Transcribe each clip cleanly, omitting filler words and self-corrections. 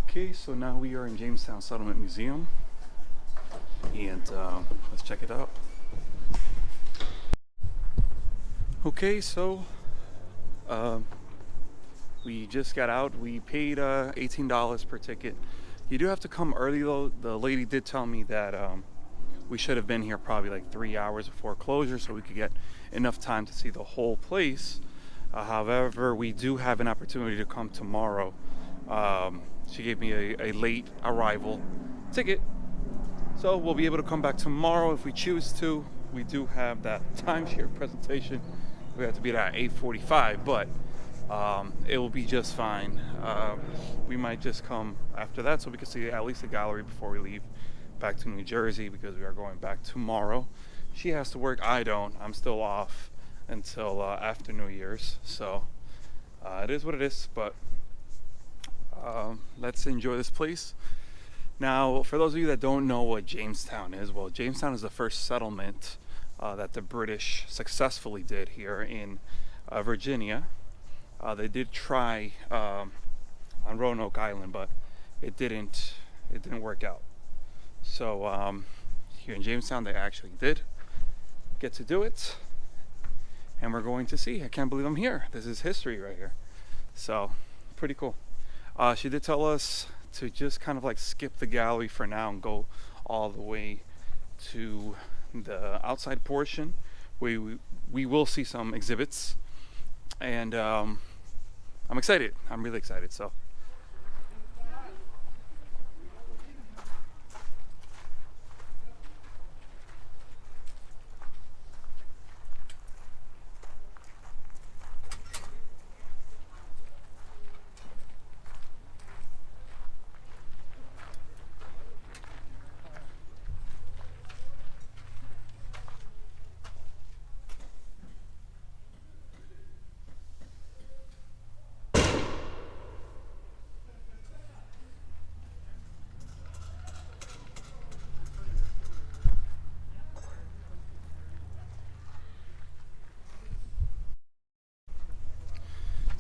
Okay, so now we are in Jamestown Settlement Museum, and let's check it out. Okay, so we just got out. We paid $18 per ticket. You do have to come early though. The lady did tell me that we should have been here probably like 3 hours before closure so we could get enough time to see the whole place. However, we do have an opportunity to come tomorrow. She gave me a late arrival ticket, so we'll be able to come back tomorrow if we choose to. We do have that timeshare presentation. We have to be there at 8:45, but it will be just fine. We might just come after that so we can see at least the gallery before we leave back to New Jersey, because we are going back tomorrow. She has to work, I don't. I'm still off until after New Year's, so it is what it is, but let's enjoy this place. Now, for those of you that don't know what Jamestown is, well, Jamestown is the first settlement that the British successfully did here in Virginia. They did try on Roanoke Island, but it didn't work out. So here in Jamestown, they actually did get to do it, and we're going to see. I can't believe I'm here. This is history right here. So pretty cool. She did tell us to just kind of like skip the gallery for now and go all the way to the outside portion. We will see some exhibits, and I'm excited. I'm really excited. So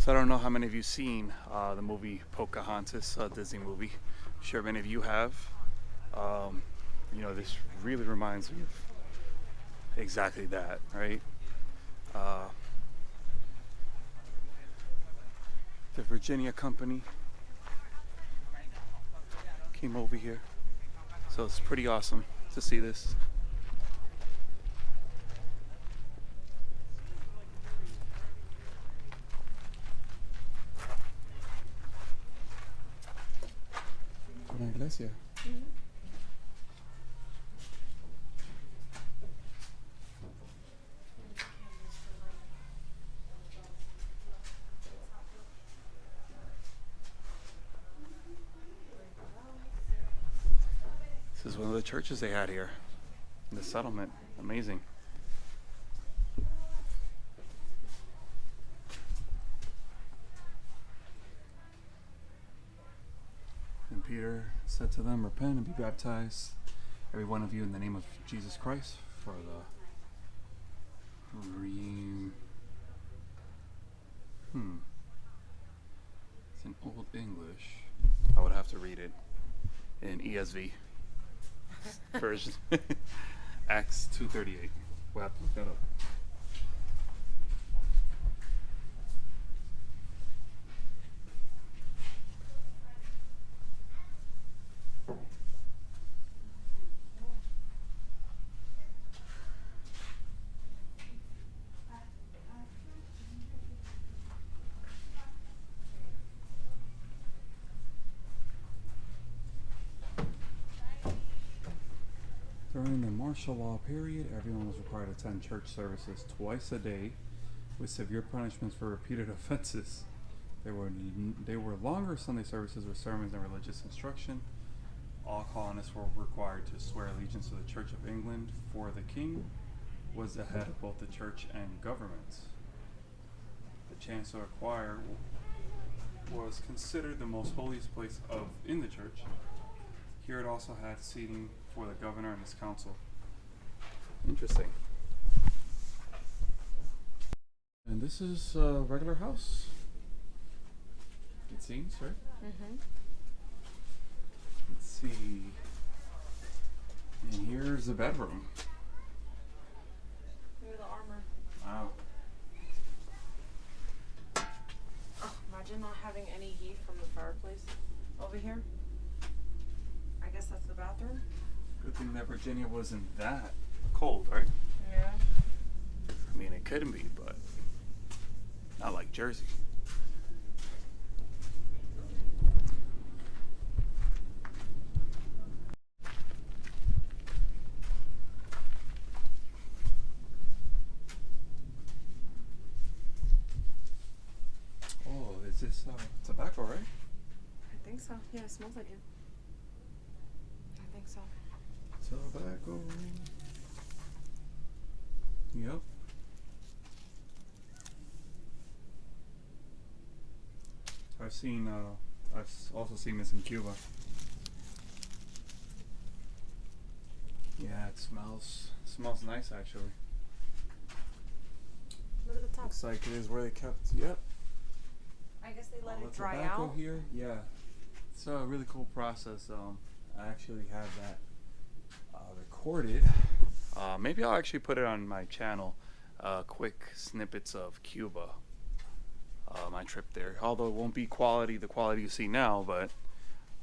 I don't know how many of you seen the movie Pocahontas, Disney movie. I'm sure many of you have. This really reminds me of exactly that, right? The Virginia Company came over here, so it's pretty awesome to see this. Una iglesia. This is one of the churches they had here in the settlement. Amazing. And Peter said to them, "Repent and be baptized, every one of you, in the name of Jesus Christ, for the It's in Old English. I would have to read it in ESV version. Acts 2:38. We'll have to look that up. During the martial law period, everyone was required to attend church services twice a day, with severe punishments for repeated offenses. There were longer Sunday services with sermons and religious instruction. All colonists were required to swear allegiance to the Church of England, for the king was the head of both the church and government. The chancellor choir was considered the most holiest place in the church. Here it also had seating for the governor and his council. Interesting. And this is a regular house, it seems, right? Mm-hmm. Let's see. And here's the bedroom. Look at the armor. Wow. Oh, imagine not having any heat from the fireplace over here. I guess that's the bathroom. Good thing that Virginia wasn't that cold, right? Yeah. I mean, it couldn't be, but not like Jersey. Oh, is this tobacco, right? I think so. Yeah, it smells like it. I think so. Tobacco. Yep. I've also seen this in Cuba. Yeah, it smells nice actually. Look at the top. Looks like it is where they kept. Yep. I guess they let All it the dry tobacco out. here. Yeah, it's a really cool process. I actually have that recorded. Maybe I'll actually put it on my channel. Quick snippets of Cuba. My trip there. Although it won't be the quality you see now, but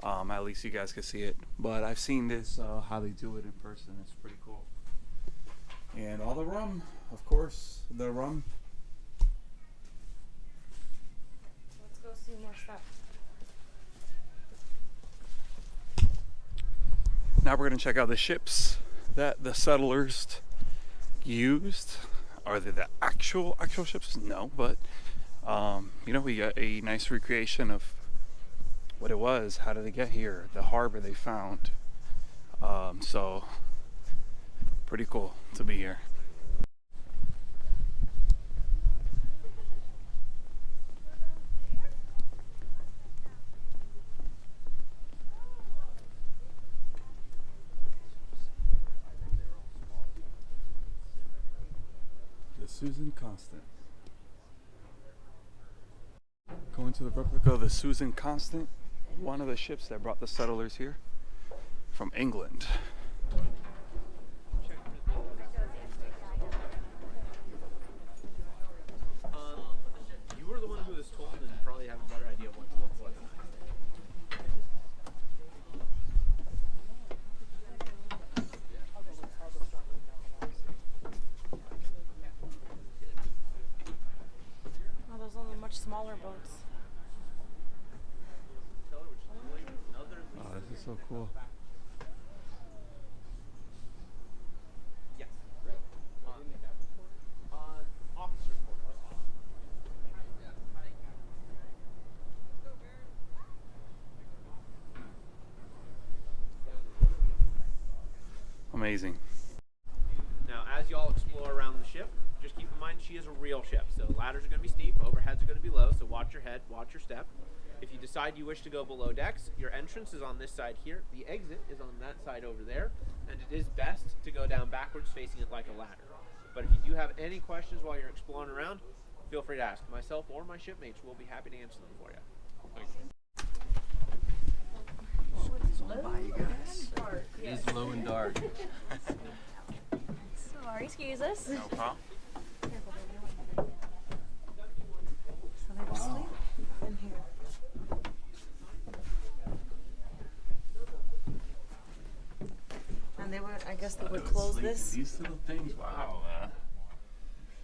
at least you guys can see it. But I've seen this, how they do it in person. It's pretty cool. And all the rum, of course, the rum. Let's go see more stuff. Now we're gonna check out the ships that the settlers used. Are they the actual ships? No, but you know, we got a nice recreation of what it was. How did they get here? The harbor they found. So pretty cool to be here. The Susan Constant. Going to the replica of the Susan Constant, one of the ships that brought the settlers here from England. You were the one who was told and probably have a better idea of what to look for. Oh, those are much smaller boats. Oh, this is so cool. Yes. Officer quarters. Amazing. Now, as y'all explore around the ship, just keep in mind she is a real ship. So ladders are going to be steep, overheads are going to be low. So watch your head, watch your step. If you decide you wish to go below decks, your entrance is on this side here. The exit is on that side over there. And it is best to go down backwards facing it like a ladder. But if you do have any questions while you're exploring around, feel free to ask. Myself or my shipmates will be happy to answer them for you. Bye, you guys. It is low and dark. Sorry, excuse us. No problem. So they were sleep in here. And they would, I guess they would close this. These little things, wow.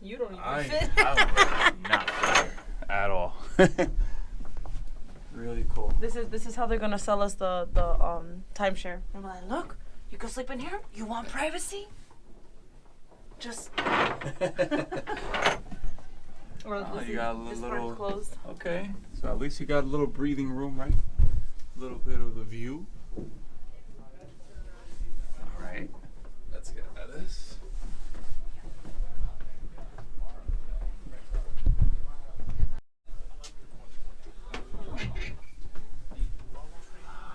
You don't even I fit. would not fit at all. Really cool. This is how they're gonna sell us the timeshare. And we're like, look, you can sleep in here. You want privacy? Just. Or You got a this little. part's closed. Okay, so at least you got a little breathing room, right? A little bit of the view. All right, let's get out of this.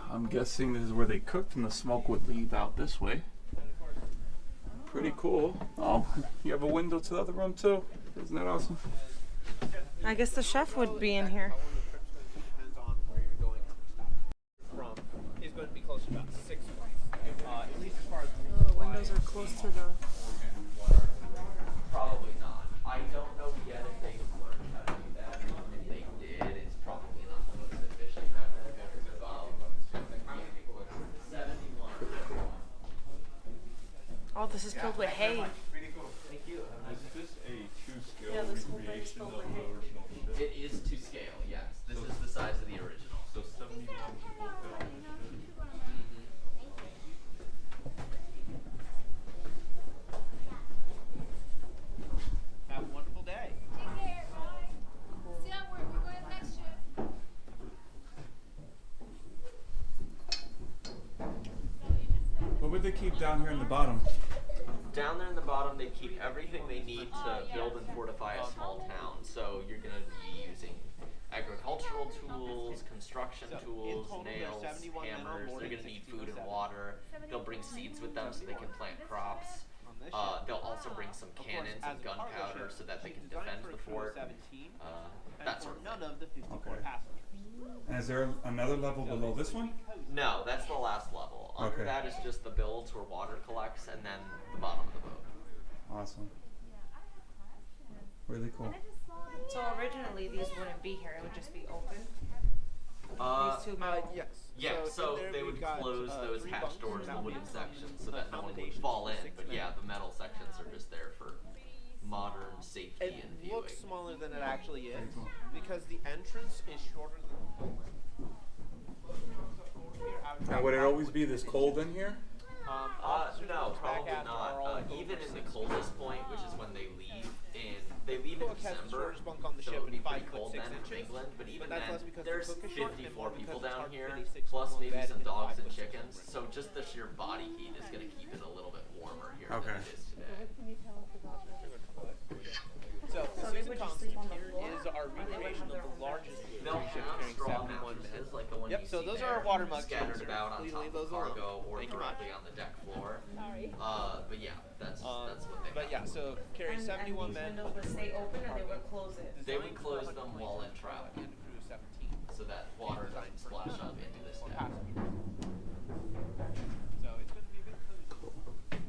I'm guessing this is where they cooked and the smoke would leave out this way. Pretty cool. Oh, you have a window to the other room too. Isn't that awesome? I guess the chef would be in here. Depends on where you're going from. Is going to be closer close to the. Probably not. I don't know yet if they've learned how to do that. If they did, it's probably not the most efficient method. 71. Oh, this is filled with hay. Thank you. Is this a two-scale Yeah, this whole thing's recreation filled of with the hay. original ship? It is to scale, yes. This is the size of the original. So 71 people fit on the ship. Have a wonderful day. Take care, bye. See you at work. We're going to the next shift. What would they keep down here in the bottom? Down there in the bottom, they keep everything they need to build and fortify a small town. So you're going to be using agricultural tools, construction So, in tools, total, there's nails, 71 men on hammers. board They're and going to need 60 food and seven. water. They'll bring seeds with them so they can plant crops. On this ship. They'll also bring some Of course, cannons as and a cargo gunpowder ship, so that they she's can designed defend for a the crew of fort. 17, and That for sort of none thing. of the 54 Okay. passengers. And is there another level below this one? No, that's the last level. Under Okay. that is just the builds where water collects, and then the bottom of the boat. Awesome. Really cool. So originally these wouldn't be here. It would just be open. These two metal. Yes. Yeah, in so there they we've would got, close those 3 hatch bunks doors, the that wooden we- sections, so that no one would accommodations fall for in. 6 But men. yeah, the metal sections are just there for modern safety It and viewing. looks smaller than it actually is Very cool. because the entrance is shorter than the door. And would it always be this cold in here? No, back probably after are all not. like Even over in the 6 coldest point, which is when they leave they leave in Cook has the December, shortest bunk on the so ship it would be at 5 pretty foot cold 6 then from inches. England. But even that's less then, because the there's cook is short and 54 more because people it's down hard to here, fit a 6 plus foot maybe bed some in a dogs 5 and foot 6 chickens. room. So just the sheer body heat is going to keep it a little bit warmer here Okay. than it is today. So the So they season would just sleep on the here floor? is our Or they would recreation have of their the own largest They'll cruise ship have carrying straw 71 men. mattresses like the one Yep, you so see those there, are our water mugs. scattered about on Please top leave of those alone. cargo or Thank you much. directly on the deck floor. Sorry. But yeah, that's what they But have. yeah, so carry And 71 these men. windows would stay open and they would close it. They would Designed close for them 120 while in tons travel, and a crew of 17 so that water doesn't splash up into this for deck. passengers. So it's going to be a bit cozy.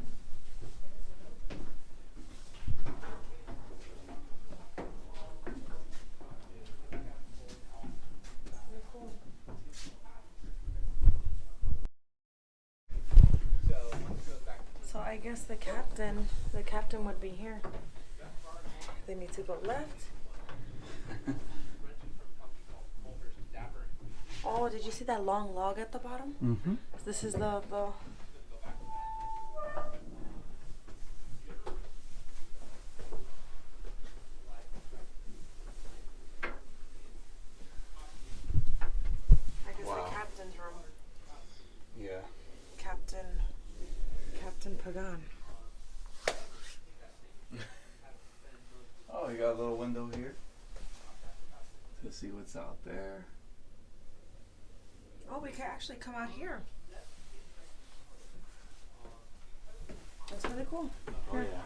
So once it goes back to So I guess the captain would be here. They need to go left. Oh, did you see that long log at the bottom? Mm-hmm. This is the I guess Wow. the captain's room. Yeah. Captain Pagan. Oh, you got a little window here to see what's out there. Oh, we can actually come out here. That's really cool. Oh Here. yeah.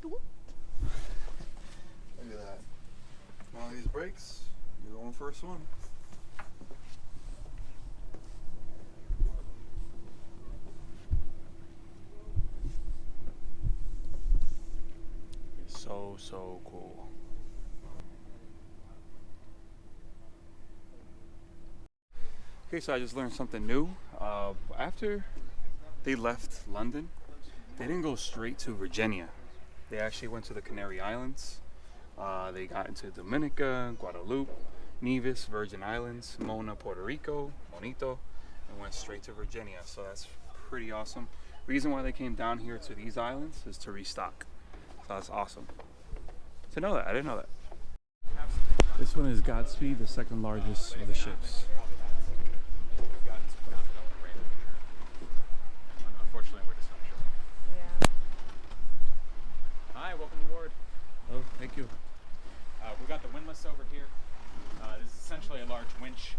Look at that. All these brakes, you're going for a swim. So cool. Okay, so I just learned something new. After they left London, they didn't go straight to Virginia. They actually went to the Canary Islands. They got into Dominica, Guadalupe, Nevis, Virgin Islands, Mona, Puerto Rico, Bonito, and went straight to Virginia. So that's pretty awesome. Reason why they came down here to these islands is to restock. So that's awesome. To know that, I didn't know that. This one is Godspeed, the second largest of the ships. Unfortunately, we're just not sure. Yeah. Hi, welcome aboard. Oh, thank you. We've got the windlass over here. This is essentially a large winch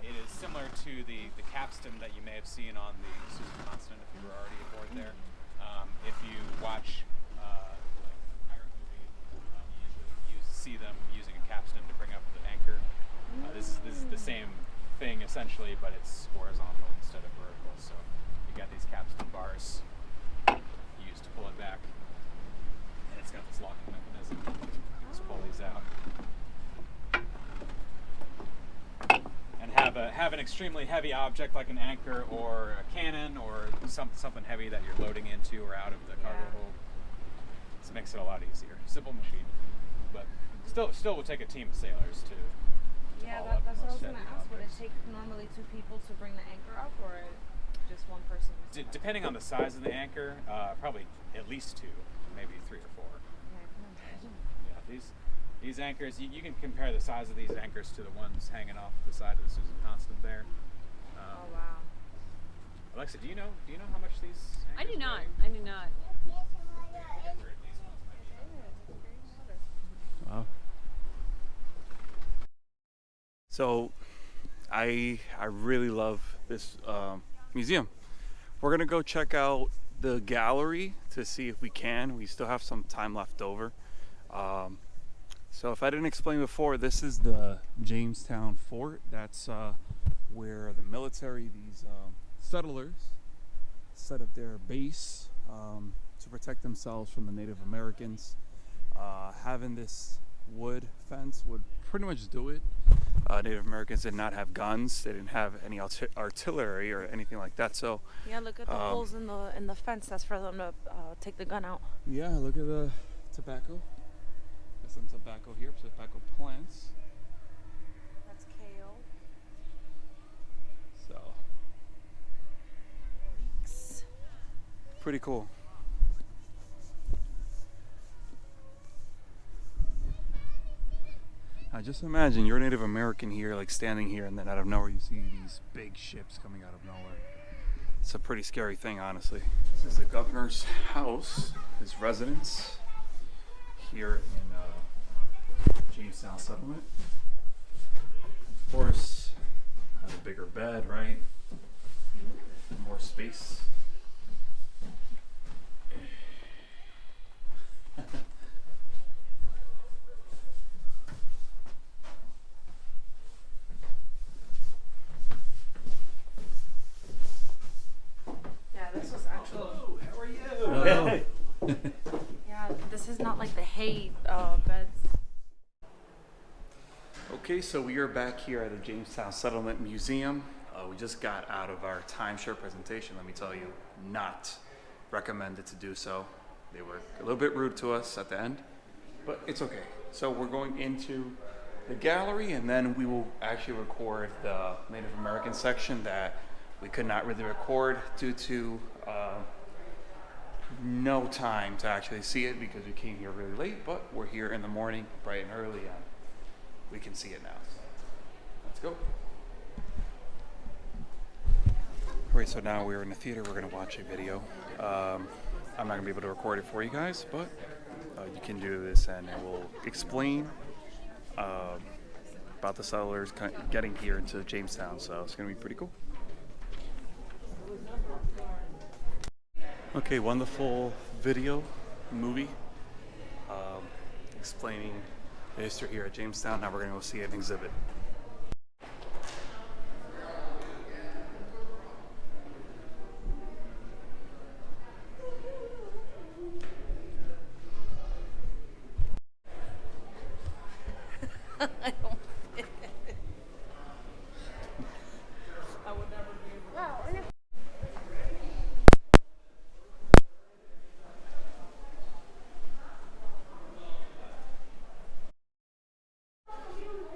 It is similar to the capstan that you may have seen on the Susan Constant if you were already aboard there. If you watch like pirate movie, you see them using a capstan to bring up the anchor. This is the same thing essentially, but it's horizontal instead of vertical. So you got these capstan bars used to pull it back, and it's got this locking mechanism. Just pull these out. And have an extremely heavy object like an anchor or a cannon or something heavy that you're loading into or out of the cargo hold. This makes it a lot easier. Simple machine, but still would take a team of sailors to Yeah, haul up that's what I was most gonna heavy ask. Would it objects. take normally 2 people to bring the anchor up, or just one person? Depending on the size of the anchor, probably at least 2, maybe 3 or 4. Yeah, I can imagine. Yeah, these anchors, you can compare the size of these anchors to the ones hanging off the side of the Susan Constant there. Oh wow. Alexa, do you know how much these I anchors do not. weigh? I do not. Wow. So, I really love this museum. We're gonna go check out the gallery to see if we can. We still have some time left over. So if I didn't explain before, this is the Jamestown Fort. That's where the military, these settlers, set up their base to protect themselves from the Native Americans. Having this wood fence would pretty much do it. Native Americans did not have guns. They didn't have any artillery or anything like that. So Yeah, look at the holes in the fence. That's for them to take the gun out. yeah, look at the tobacco. There's some tobacco here, tobacco plants. That's kale. So Leeks. pretty cool. Now just imagine you're a Native American here, like standing here, and then out of nowhere you see these big ships coming out of nowhere. It's a pretty scary thing, honestly. This is the governor's house, his residence here in Jamestown Settlement. Of course, has a bigger bed, right? More space. Yeah, this was actually. Hello, how are you? Hello. Yeah, this is not like the hay beds. Okay, so we are back here at the Jamestown Settlement Museum. We just got out of our timeshare presentation. Let me tell you, not recommended to do so. They were a little bit rude to us at the end, but it's okay. So we're going into the gallery, and then we will actually record the Native American section that we could not really record due to no time to actually see it because we came here really late, but we're here in the morning, bright and early, and we can see it now. Let's go. All right, so now we're in the theater. We're gonna watch a video. I'm not gonna be able to record it for you guys, but you can do this, and it will explain about the settlers getting here into Jamestown. So it's gonna be pretty cool. Okay, wonderful video, movie, explaining the history here at Jamestown. Now we're gonna go see an exhibit. I don't. I would never be able to.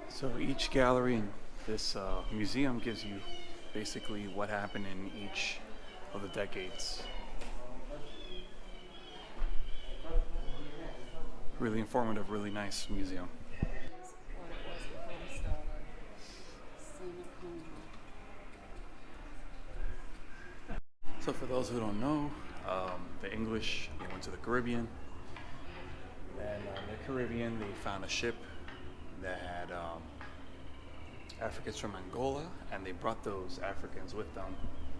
So each gallery in this museum gives you basically what happened in each of the decades. Really informative, really nice museum. So for those who don't know, the English went to the Caribbean. And in the Caribbean, they found a ship that Africans from Angola, and they brought those Africans with them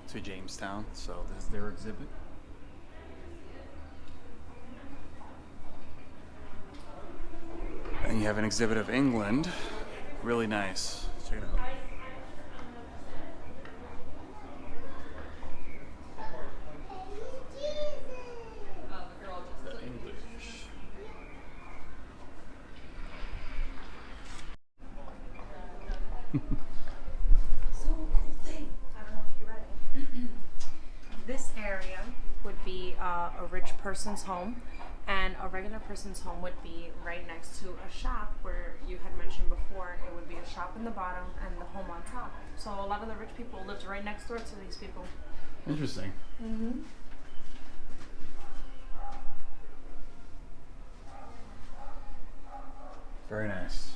to Jamestown. So this is their exhibit. And you have an exhibit of England. Really nice. Check it out. The English. So cool thing. I don't know if you're ready. This area would be a rich person's home, and a regular person's home would be right next to a shop where you had mentioned before it would be a shop in the bottom and the home on top. So a lot of the rich people lived right next door to these people. Interesting. Mm-hmm. Very nice.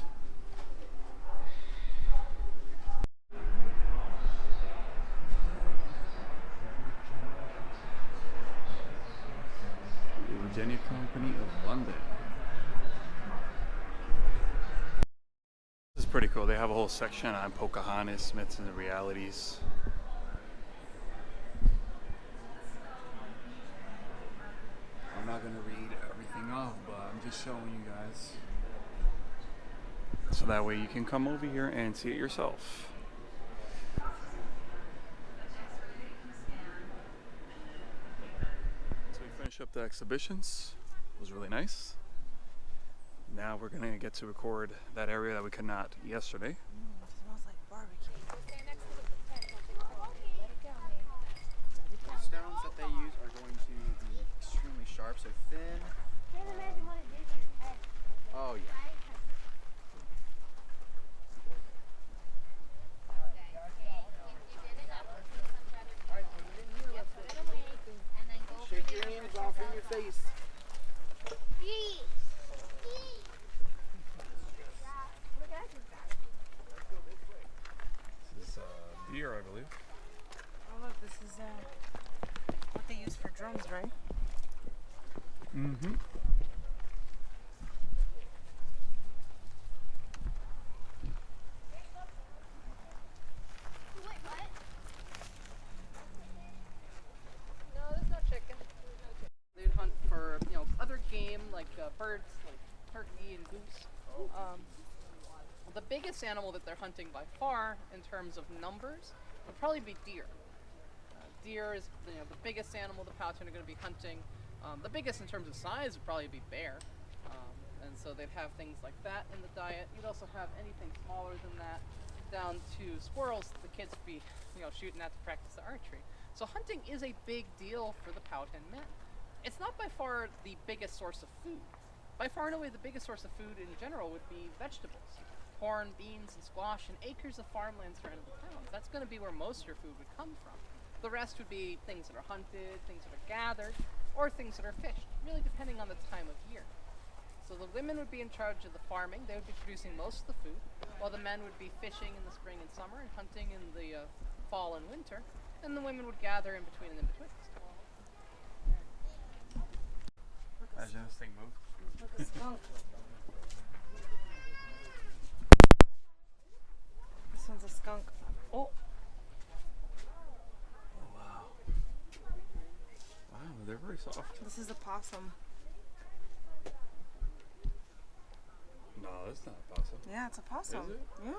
The Virginia Company of London. This is pretty cool. They have a whole section on Pocahontas, myths and the realities. I'm not gonna read everything off, but I'm just showing you guys. So that way you can come over here and see it yourself. So we finished up the exhibitions. It was really nice. Now we're gonna get to record that area that we could not yesterday. It smells like barbecue. The stones that they use are going to be extremely sharp, so thin. Can't imagine what it did to your head. Oh yeah. Shake your hands off in your face. This is beer, I believe. Oh look, this is what they use for drums, right? Mm-hmm. Wait, what? No, there's no chicken. They'd hunt for, other game like birds, like turkey and goose. The biggest animal that they're hunting by far in terms of numbers would probably be deer. Deer is the biggest animal the Powhatan are going to be hunting. The biggest in terms of size would probably be bear. And so they'd have things like that in the diet. You'd also have anything smaller than that, down to squirrels the kids would be shooting at to practice the archery. So hunting is a big deal for the Powhatan men. It's not by far the biggest source of food. By far and away the biggest source of food in general would be vegetables. Corn, beans, and squash, and acres of farmland surrounding the towns. That's going to be where most of your food would come from. The rest would be things that are hunted, things that are gathered, or things that are fished, really depending on the time of year. So the women would be in charge of the farming. They would be producing most of the food, while the men would be fishing in the spring and summer and hunting in the fall and winter, and the women would gather in between and in betwixt. Imagine this thing moved. Look, a skunk. This one's a skunk. Oh, Oh, wow. Wow, they're very soft. this is a possum. No, that's not a possum. Yeah, it's a possum. Is it? Yeah.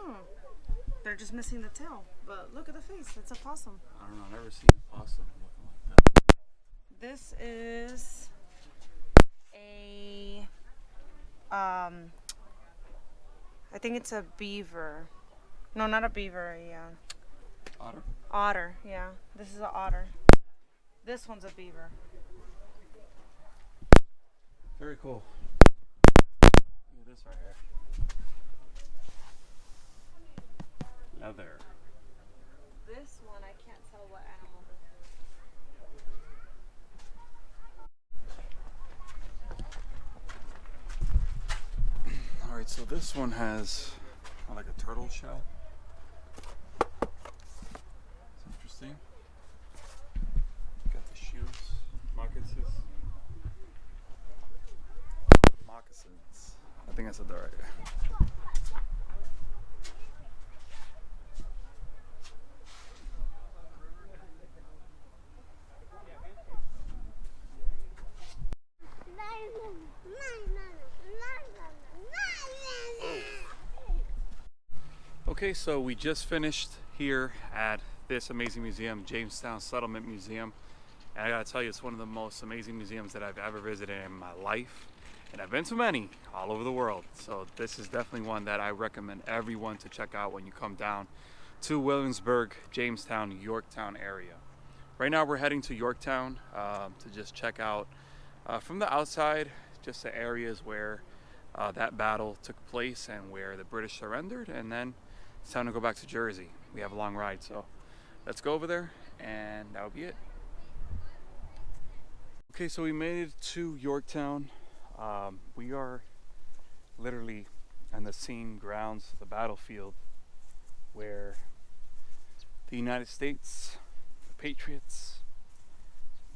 They're just missing the tail. But look at the face. It's a possum. I don't know, I've never seen a possum looking like that. This is a I think it's a beaver. No, not a beaver. A Otter? otter. Yeah, this is an otter. This one's a beaver. Very cool. Look at this right here. Leather. This one I can't tell what animal. Alright, so this one has like a turtle shell. It's interesting. Got the shoes, moccasins. Moccasins. I think I said that right. Okay, so we just finished here at this amazing museum, Jamestown Settlement Museum. And I gotta tell you, it's one of the most amazing museums that I've ever visited in my life. And I've been to many all over the world. So this is definitely one that I recommend everyone to check out when you come down to Williamsburg, Jamestown, Yorktown area. Right now we're heading to Yorktown to just check out from the outside, just the areas where that battle took place and where the British surrendered, and then it's time to go back to Jersey. We have a long ride, so let's go over there and that'll be it. Okay, so we made it to Yorktown. We are literally on the scene grounds, the battlefield, where the United States, the Patriots,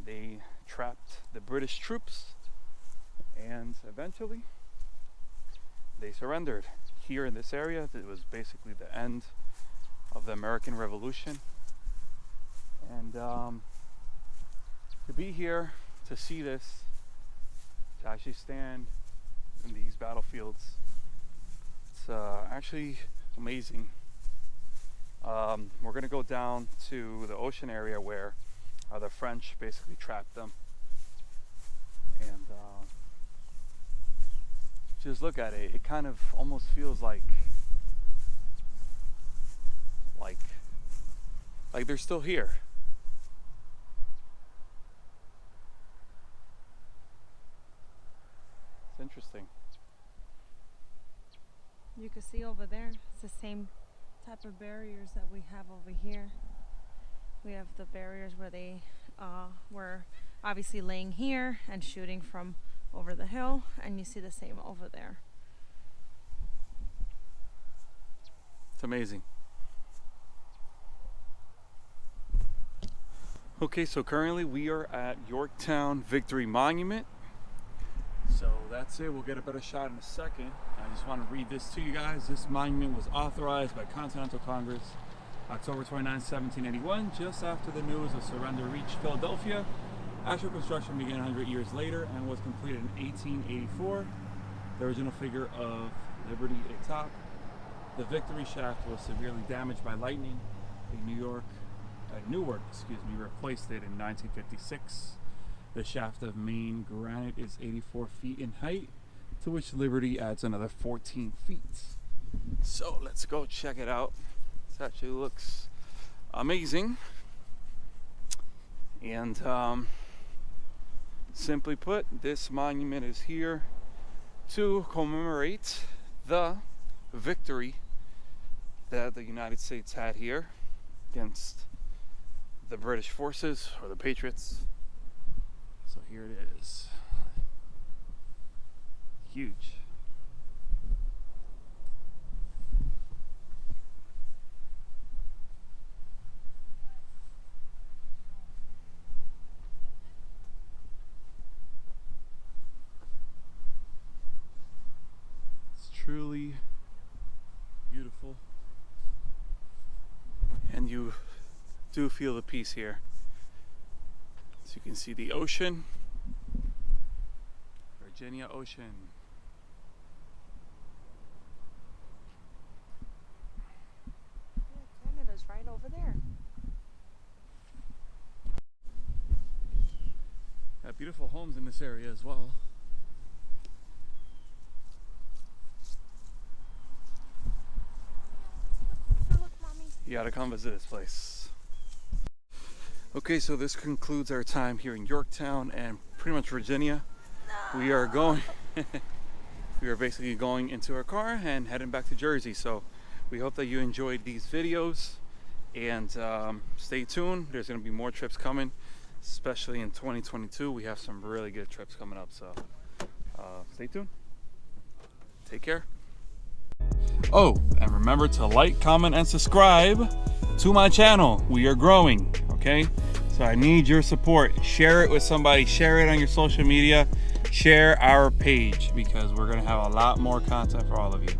they trapped the British troops and eventually they surrendered. Here in this area, it was basically the end of the American Revolution. And to be here, to see this, to actually stand in these battlefields, it's actually amazing. We're gonna go down to the ocean area where the French basically trapped them. And just look at it, it kind of almost feels like they're still here. It's interesting. You can see over there, it's the same type of barriers that we have over here. We have the barriers where they were obviously laying here and shooting from over the hill, and you see the same over there. It's amazing. Okay, so currently we are at Yorktown Victory Monument. So that's it. We'll get a better shot in a second. I just want to read this to you guys. This monument was authorized by Continental Congress October 29, 1781, just after the news of surrender reached Philadelphia. Actual construction began 100 years later and was completed in 1884. The original figure of Liberty atop. The Victory shaft was severely damaged by lightning. Newark, replaced it in 1956. The shaft of main granite is 84 feet in height, to which Liberty adds another 14 feet. So let's go check it out. This actually looks amazing. And simply put, this monument is here to commemorate the victory that the United States had here against the British forces, or the Patriots. So here it is. Huge. It's truly beautiful. And you do feel the peace here. So you can see the ocean, Virginia Ocean. Yeah, Canada's right over there. Got beautiful homes in this area as well. Look, Mommy. You gotta come visit this place. Okay, so this concludes our time here in Yorktown and pretty much Virginia. We are going, we are basically going into our car and heading back to Jersey. So we hope that you enjoyed these videos, and stay tuned. There's gonna be more trips coming, especially in 2022. We have some really good trips coming up, so stay tuned. Take care. Oh, and remember to like, comment, and subscribe to my channel. We are growing, okay? So I need your support. Share it with somebody, share it on your social media, share our page, because we're gonna have a lot more content for all of you.